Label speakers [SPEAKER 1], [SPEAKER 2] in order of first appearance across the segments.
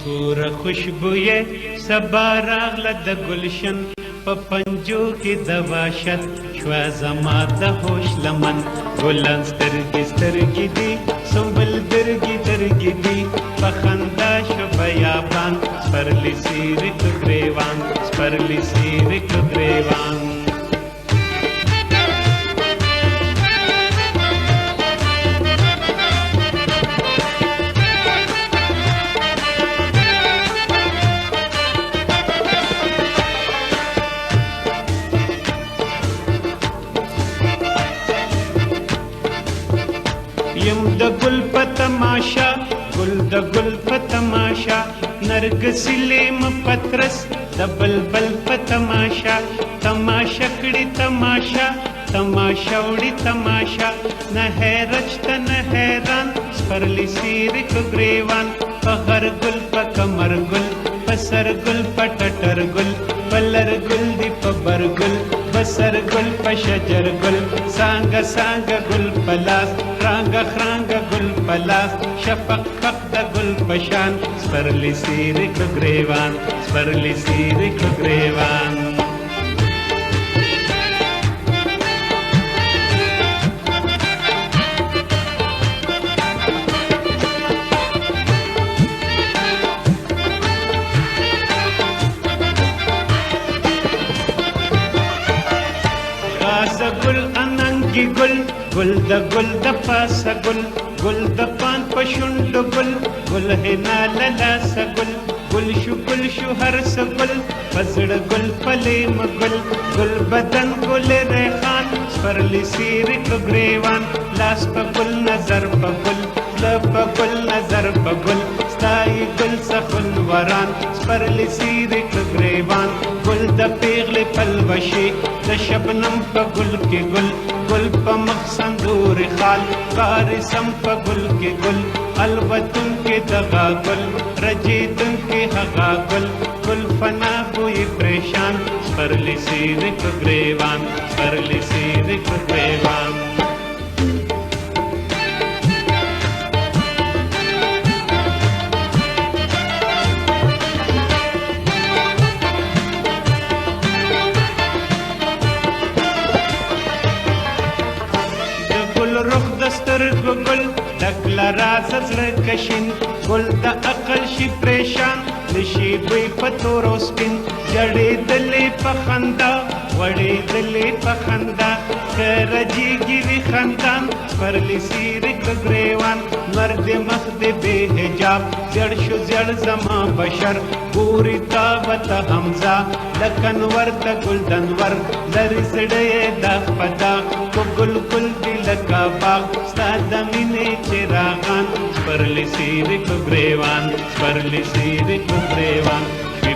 [SPEAKER 1] کوره خوشبویه سبا راغله د ګلشن په پنجو کې د واشت شوه زما د هوش لمن ګلان سترګې سترګې دي سنبل درګې درګې دي په خندا شو بیابان سپرلي څیرې که ګریوان سپرلي څیرې که ګریوان یم د ګل په تماشا ګل د ګل په تماشا نرګسي لیم پترس د بلبل په تماشا تماشا کړي تماشا تماشا وړي تماشا نه حیرت ته نه حیران سپرلي څیرې که ګریوان په هر ګل په کمر ګل په سر ګل په ټټر ګل په لر ګل دی په بر ګل بسر گل په شجر گل سانگا سانگا گل پلاس خرانگا خرانگا گل پلاس شفق فق دا گل پشان سپرلی سیری که گریوان سپرلی سیری که گریوان گل اننگی گل گل د گل د پاسه گل گل د پان پشند گل گل هنا للاس گل گل شو هر سگل پزړ گل پلیم گل گل بدن گل ریحان سپرلی سیری که ګریوان لاس په گل نظر په گل په گل نظر په گل ستای گل سخن وران سپرلی سیری که ګریوان گل د پیغلې پلوشي د شبنم په گل کې گل گل په مخ سندور خال بارسم په گل کې گل الوتن کې دغا گل رجیدن کې هغا گل گل فنا بوی پریشان سپرلی سیری که ګریوان سپرلی سیری که ګریوان رخ دستر گل دکلا راز زړه کشین گل د عقل شي پریشان نشي بوی پتورو سپین جړې دلې په خندا وړې دلې په خندا کرجیږي وی خندان سپرلی سیری که ګریوان مرد مخ دې بے حجاب زړ شو زړ زما بشر پوری تاوت حمزه لکنور د ګلدنور لری زړې د پدا کو ګل ګل دی لکا باغ ستا د مینې چراغان سپرلی سیری که ګریوان سپرلی سیری که ګریوان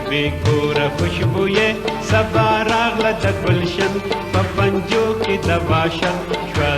[SPEAKER 1] بی کوره خوشبویه سبا راغله د ګلشن په پنجو کې د واشت شوه